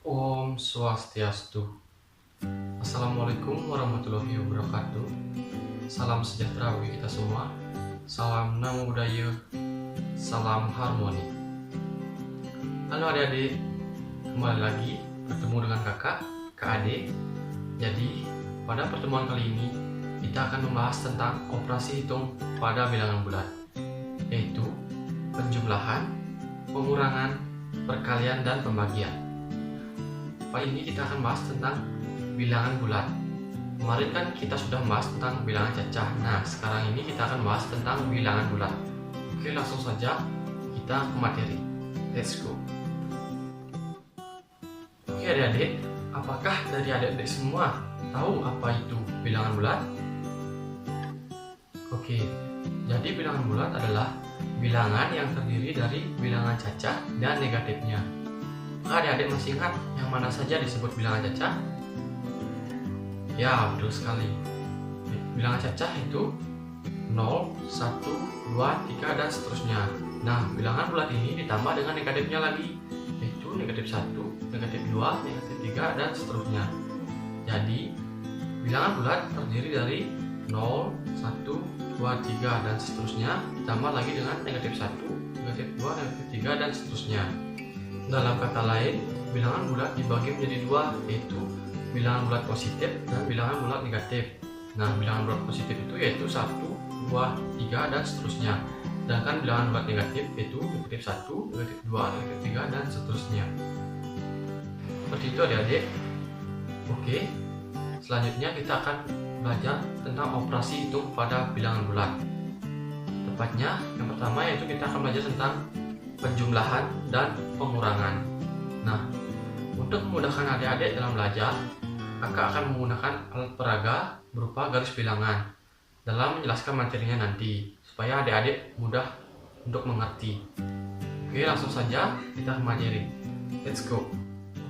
Om Swastiastu. Assalamualaikum warahmatullahi wabarakatuh. Salam sejahtera bagi kita semua. Salam Namo Buddhaya. Salam harmoni. Halo adik-adik, kembali lagi bertemu dengan kakak, Kak Ade. Jadi pada pertemuan kali ini kita akan membahas tentang operasi hitung pada bilangan bulat, yaitu penjumlahan, pengurangan, perkalian, dan pembagian. Kali ini kita akan bahas tentang bilangan bulat. Kemarin kan kita sudah membahas tentang bilangan cacah. Nah, sekarang ini kita akan bahas tentang bilangan bulat. Oke, langsung saja kita ke materi. Let's go. Oke adik-adik, apakah dari adik-adik semua tahu apa itu bilangan bulat? Oke, jadi bilangan bulat adalah bilangan yang terdiri dari bilangan cacah dan negatifnya. Adik-adik masih ingat yang mana saja disebut bilangan cacah? Ya, betul sekali. Bilangan cacah itu 0, 1, 2, 3, dan seterusnya. Nah, bilangan bulat ini ditambah dengan negatifnya lagi, yaitu negatif 1, negatif 2, negatif 3, dan seterusnya. Jadi, bilangan bulat terdiri dari 0, 1, 2, 3, dan seterusnya, ditambah lagi dengan negatif 1, negatif 2, negatif 3, dan seterusnya. Dalam kata lain, bilangan bulat dibagi menjadi dua, yaitu bilangan bulat positif dan bilangan bulat negatif. Nah, bilangan bulat positif itu yaitu 1, 2, 3, dan seterusnya. Sedangkan bilangan bulat negatif yaitu negatif 1, negatif 2, negatif 3, dan seterusnya. Seperti itu adik-adik. Oke, selanjutnya kita akan belajar tentang operasi hitung pada bilangan bulat. Tepatnya, yang pertama yaitu kita akan belajar tentang penjumlahan dan pengurangan. Nah, untuk memudahkan adik-adik dalam belajar, kakak akan menggunakan alat peraga berupa garis bilangan dalam menjelaskan materinya nanti, supaya adik-adik mudah untuk mengerti. Oke, langsung saja kita ke materi. Let's go.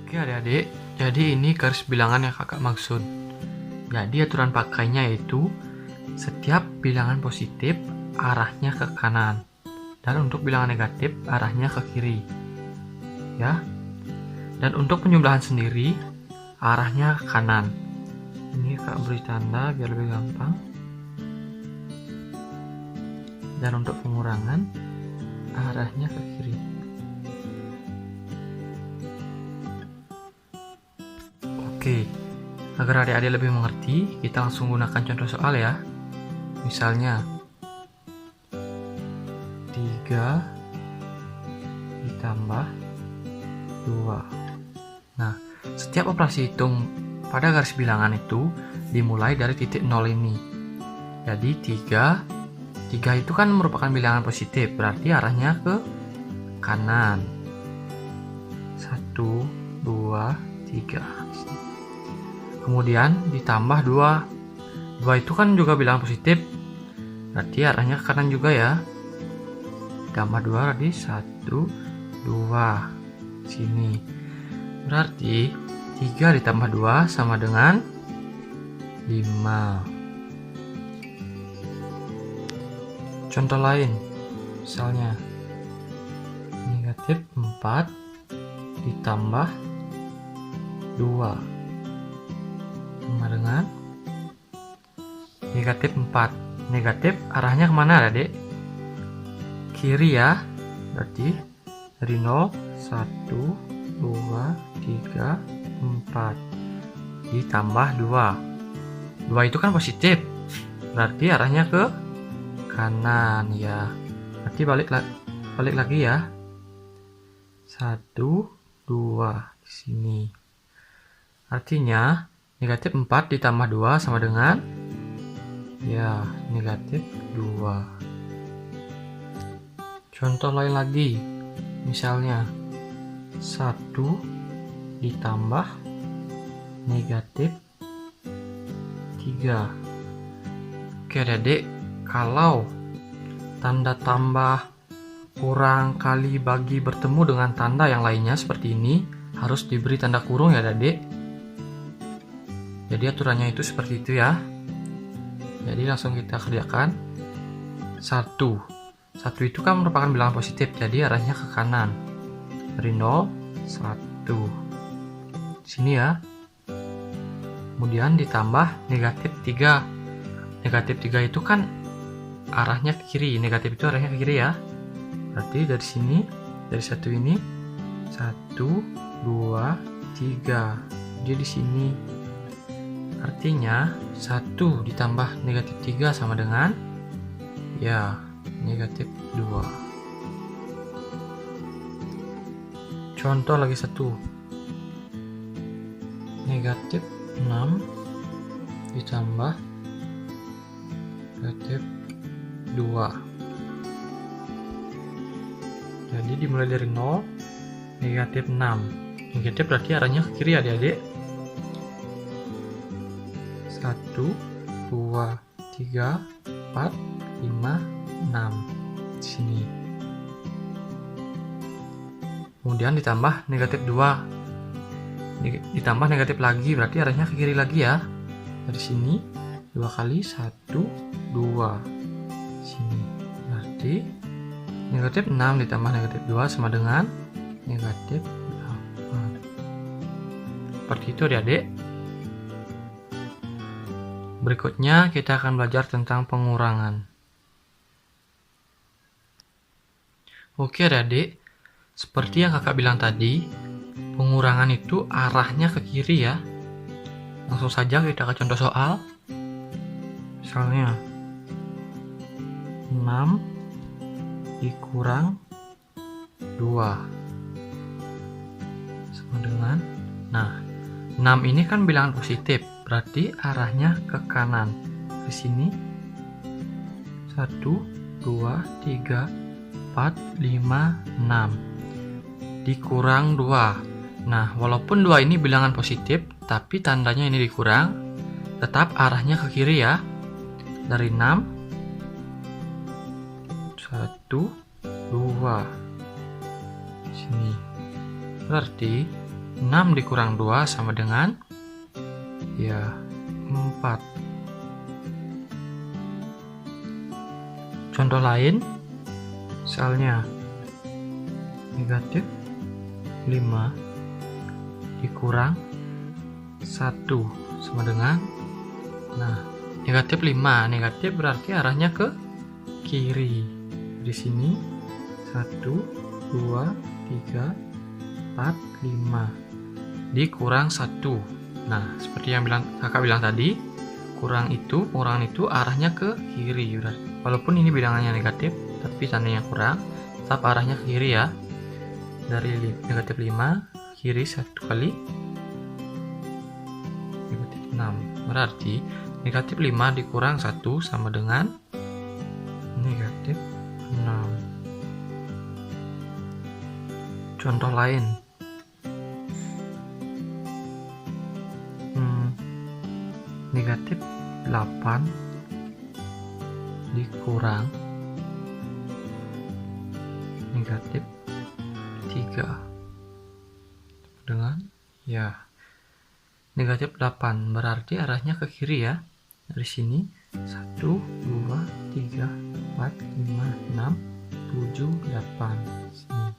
Oke adik-adik, jadi ini garis bilangan yang kakak maksud. Jadi aturan pakainya yaitu setiap bilangan positif arahnya ke kanan, dan untuk bilangan negatif arahnya ke kiri, ya. Dan untuk penjumlahan sendiri arahnya ke kanan. Ini kak beri tanda biar lebih gampang. Dan untuk pengurangan arahnya ke kiri. Oke, agar adik-adik lebih mengerti, kita langsung gunakan contoh soal ya. Misalnya 3 ditambah 2. Nah, setiap operasi hitung pada garis bilangan itu dimulai dari titik 0 ini. Jadi 3 itu kan merupakan bilangan positif, berarti arahnya ke kanan. 1, 2, 3. Kemudian ditambah 2. 2 itu kan juga bilangan positif, berarti arahnya ke kanan juga ya. Tambah 2 tadi 1, 2 sini. Berarti 3 ditambah 2 sama dengan 5. Contoh lain, misalnya negatif 4 ditambah 2 sama dengan negatif 4. Negatif arahnya kemana adik? Kiri ya, berarti dari 0, 1, 2, 3, 4 ditambah 2. 2 itu kan positif, berarti arahnya ke kanan ya. Berarti balik lagi ya. 1, 2 di sini. Artinya negatif 4 ditambah 2 sama dengan ya negatif 2. Contoh lain lagi, misalnya 1 ditambah negatif 3. Oke adik-adik, kalau tanda tambah, kurang, kali, bagi bertemu dengan tanda yang lainnya seperti ini, harus diberi tanda kurung ya adik-adik. Jadi aturannya itu seperti itu ya. Jadi langsung kita kerjakan. 1 itu kan merupakan bilangan positif, jadi arahnya ke kanan. Dari 0, 1. sini ya. Kemudian ditambah negatif 3. Negatif 3 itu kan arahnya ke kiri, negatif itu arahnya ke kiri ya. Berarti dari sini, dari satu ini 1, 2, 3. Dia di sini. Artinya 1 ditambah negatif 3 sama dengan ya negatif 2. Contoh lagi satu. Negatif 6 ditambah negatif 2. Jadi dimulai dari 0, negatif 6. Negatif berarti arahnya ke kiri adik-adik. 1, 2, 3, 4, 5, 6 di sini. Kemudian ditambah negatif 2. Ditambah negatif lagi berarti arahnya ke kiri lagi ya. Dari sini 2 kali 1, 2 sini. Berarti negatif 6 ditambah negatif 2 sama dengan negatif 8. Seperti itu adik-adik. Berikutnya kita akan belajar tentang pengurangan. Oke adik-adik, seperti yang kakak bilang tadi, pengurangan itu arahnya ke kiri ya. Langsung saja kita ke contoh soal. Misalnya 6 dikurang 2 sama dengan, nah 6 ini kan bilangan positif, berarti arahnya ke kanan. Di sini 1, 2, 3, 4, 5, 6 dikurang 2. Nah, walaupun 2 ini bilangan positif, tapi tandanya ini dikurang, tetap arahnya ke kiri ya. Dari 6, 1, 2 sini. Berarti 6 dikurang 2 sama dengan ya 4. Contoh lain, misalnya negatif 5 dikurang 1 sama dengan, nah negatif 5, negatif berarti arahnya ke kiri. Di sini 1, 2, 3, 4, 5 dikurang 1. Nah, seperti yang kakak bilang tadi, pengurangan itu arahnya ke kiri. Walaupun ini bilangannya negatif, tapi tandanya kurang, tetap arahnya ke kiri ya. Dari negatif 5 kiri 1 kali negatif 6. Berarti negatif 5 dikurang 1 sama dengan negatif 6. Contoh lain, negatif 8 dikurang negatif 3 dengan ya negatif 8, berarti arahnya ke kiri ya. Dari sini 1, 2, 3, 4, 5, 6, 7, 8 sini.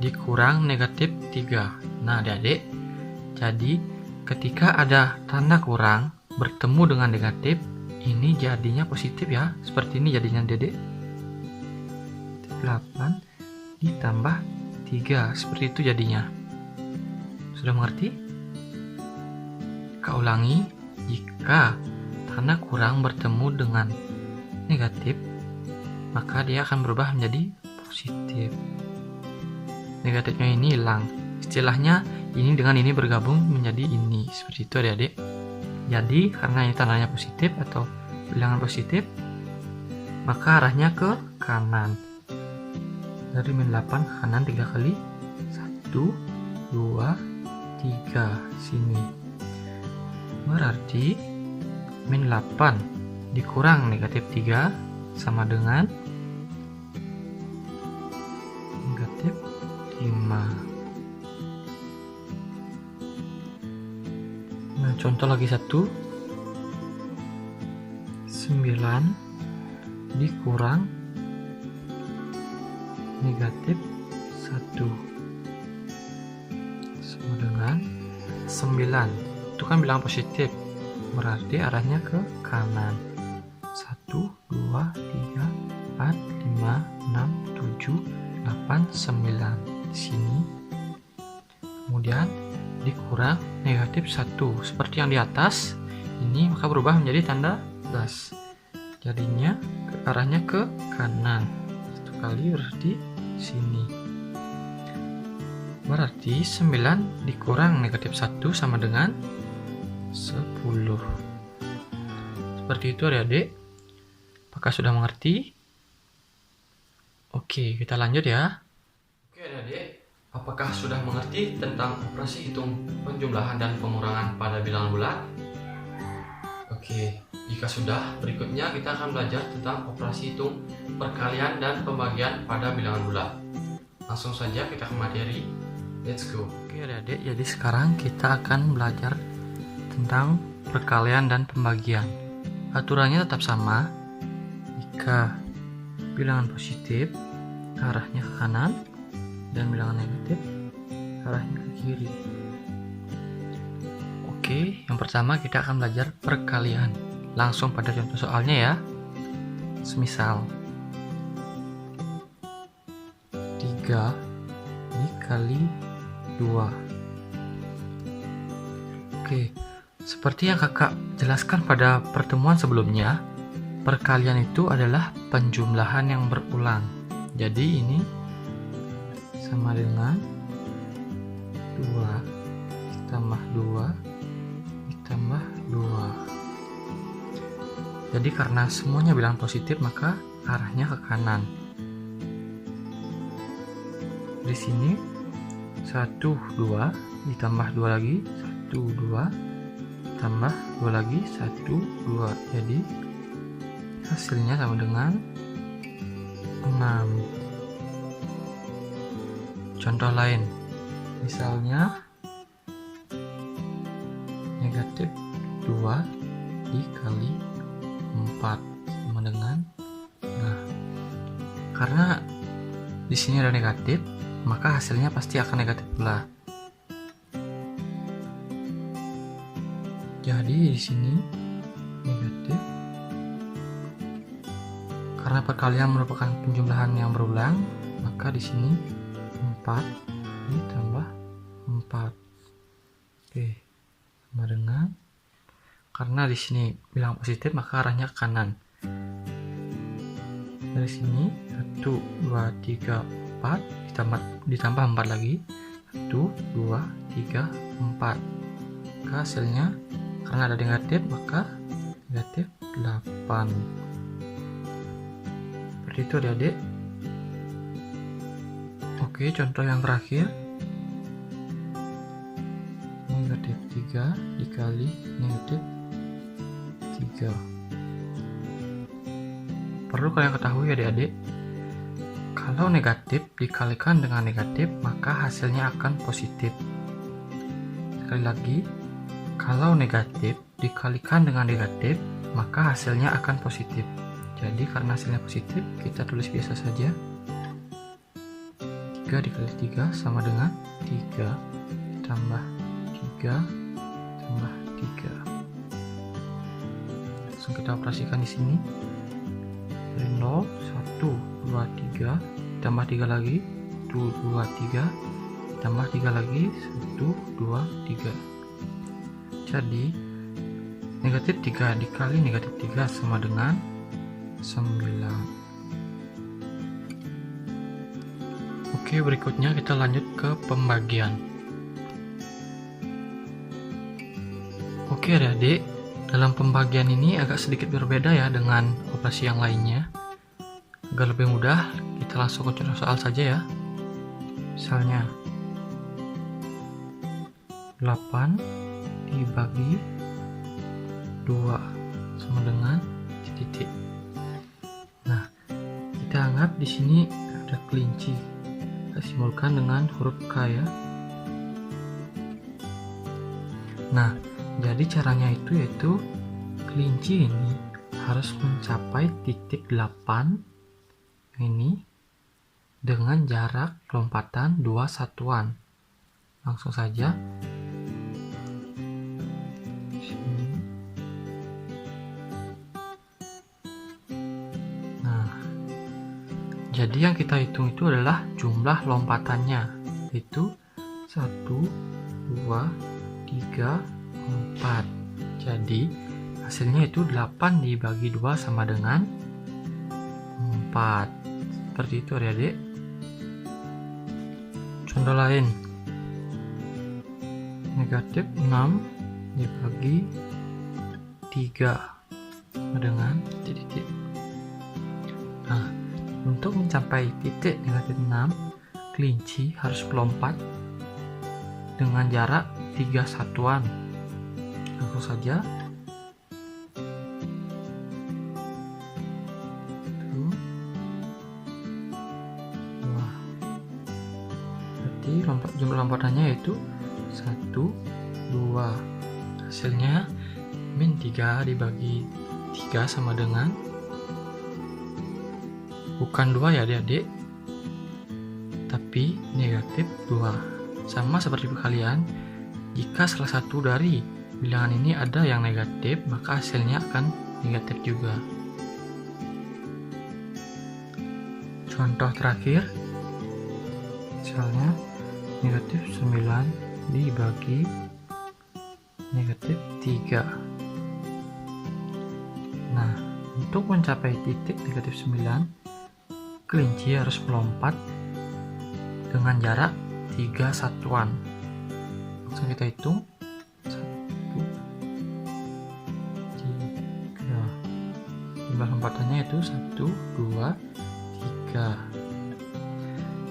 Dikurang negatif 3. Nah adik-adik, jadi ketika ada tanda kurang bertemu dengan negatif, ini jadinya positif ya. Seperti ini jadinya adik-adik. 8 ditambah 3, seperti itu jadinya. Sudah mengerti? Kak ulangi, jika tanda kurang bertemu dengan negatif, maka dia akan berubah menjadi positif. Negatifnya ini hilang. Istilahnya ini dengan ini bergabung menjadi ini. Seperti itu adik-adik. Jadi karena ini tandanya positif atau bilangan positif, maka arahnya ke kanan. Dari min 8 kanan 3 kali 1, 2, 3 sini. Berarti min 8 dikurang negatif 3 sama dengan negatif 5. Nah, contoh lagi 1. 9 dikurang negatif 1 sama dengan 9. Itu kan bilangan positif, berarti arahnya ke kanan. 1, 2, 3, 4, 5, 6, 7, 8, 9 di sini. Kemudian dikurang negatif 1 seperti yang di atas ini, maka berubah menjadi tanda plus. Jadinya arahnya ke kanan. 1 kali berarti sini. Berarti 9 dikurang negatif 1 sama dengan 10. Seperti itu adik-adik. Apakah sudah mengerti? Oke, kita lanjut ya. Oke adik-adik, apakah sudah mengerti tentang operasi hitung penjumlahan dan pengurangan pada bilangan bulat? Oke, jika sudah, berikutnya kita akan belajar tentang operasi hitung perkalian dan pembagian pada bilangan bulat. Langsung saja kita ke materi. Let's go. Oke adik-adik, jadi sekarang kita akan belajar tentang perkalian dan pembagian. Aturannya tetap sama. Jika bilangan positif arahnya ke kanan dan bilangan negatif arahnya ke kiri. Oke, yang pertama kita akan belajar perkalian. Langsung pada contoh soalnya ya. Semisal 3 dikali 2. Oke, seperti yang kakak jelaskan pada pertemuan sebelumnya, perkalian itu adalah penjumlahan yang berulang. Jadi ini sama dengan 2 ditambah 2 ditambah 2. Jadi karena semuanya bilang positif, maka arahnya ke kanan. Di sini 1, 2 ditambah 2 lagi 1, 2 ditambah 2 lagi 1, 2. Jadi hasilnya sama dengan 6. Contoh lain, misalnya negatif 2 dikali 4 sama dengan, nah karena di sini ada negatif, maka hasilnya pasti akan negatif pula. Jadi di sini negatif. Karena perkalian merupakan penjumlahan yang berulang, maka di sini 4 ditambah 4. Oke, sama dengan, karena di sini bilang positif maka arahnya ke kanan. Dari sini 1, 2, 3, 4 ditambah 4 lagi 1, 2, 3, 4. Maka hasilnya karena ada negatif maka negatif 8. Seperti itu adik-adik. Oke, contoh yang terakhir, negatif 3 dikali negatif 3. Perlu kalian ketahui adik-adik, kalau negatif dikalikan dengan negatif maka hasilnya akan positif. Sekali lagi, kalau negatif dikalikan dengan negatif maka hasilnya akan positif. Jadi karena hasilnya positif, kita tulis biasa saja. 3 dikali 3 sama dengan 3 tambah 3 tambah 3. Langsung kita operasikan di sini. Dari 0, 1, 2, 3 tambah 3 lagi 1, 2, 3 tambah 3 lagi 1, 2, 3. Jadi negatif 3 dikali negatif 3 sama dengan 9. Oke, berikutnya kita lanjut ke pembagian. Oke adik-adik, dalam pembagian ini agak sedikit berbeda ya dengan operasi yang lainnya. Agar lebih mudah, kita langsung ke contoh soal saja ya. Misalnya 8 dibagi 2 sama dengan titik. Nah, kita anggap di sini ada kelinci. Kita simbolkan dengan huruf K ya. Nah, jadi caranya itu yaitu kelinci ini harus mencapai titik 8 ini dengan jarak lompatan 2 satuan. Langsung saja Jadi yang kita hitung itu adalah jumlah lompatannya, yaitu 1, 2, 3, 4. Jadi hasilnya itu 8 dibagi 2 sama dengan 4. Seperti itu adik-adik. Contoh lain, negatif 6 dibagi 3 sama dengan titik. Nah, untuk mencapai titik negatif 6, kelinci harus melompat dengan jarak 3 satuan. Langsung saja. Jumlah lompatannya yaitu 1, 2. Hasilnya min 3 dibagi 3 sama dengan, bukan 2 ya adik-adik, tapi negatif 2. Sama seperti perkalian, jika salah satu dari bilangan ini ada yang negatif, maka hasilnya akan negatif juga. Contoh terakhir, misalnya negatif 9 dibagi negatif 3. Nah, untuk mencapai titik negatif 9, kelinci harus melompat dengan jarak 3 satuan. Langsung kita hitung. 1, 3. Jumlah lompatannya itu 1, 2, 3.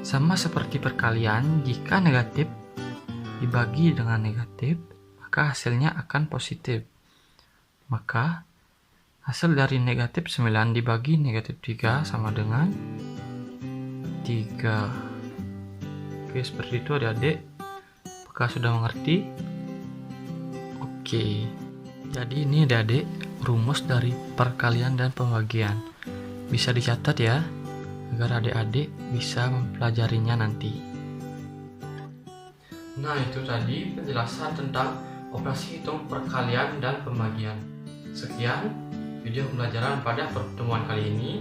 Sama seperti perkalian, jika negatif dibagi dengan negatif, maka hasilnya akan positif. Maka hasil dari negatif 9 dibagi negatif 3 sama dengan 3. Oke, seperti itu adik-adik. Apakah sudah mengerti? Oke, jadi ini adik-adik rumus dari perkalian dan pembagian. Bisa dicatat ya, agar adik-adik bisa mempelajarinya nanti. Nah, itu tadi penjelasan tentang operasi hitung perkalian dan pembagian. Sekian video pembelajaran pada pertemuan kali ini.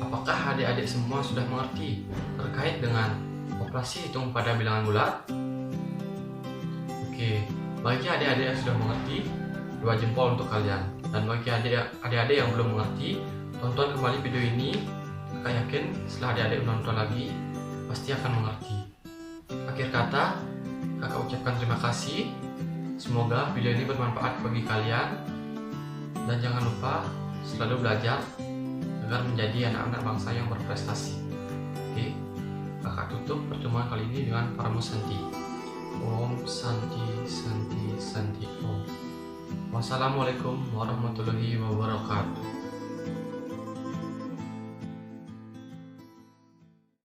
Apakah adik-adik semua sudah mengerti terkait dengan operasi hitung pada bilangan bulat? Oke, bagi adik-adik yang sudah mengerti, 2 jempol untuk kalian. Dan bagi adik-adik yang belum mengerti, tonton kembali video ini. Kakak yakin setelah adik-adik menonton lagi, pasti akan mengerti. Akhir kata, kakak ucapkan terima kasih. Semoga video ini bermanfaat bagi kalian. Dan jangan lupa selalu belajar agar menjadi anak-anak bangsa yang berprestasi. Oke, kakak tutup pertemuan kali ini dengan Paramo Santi. Om Santi Santi Santi Om. Wassalamualaikum warahmatullahi wabarakatuh.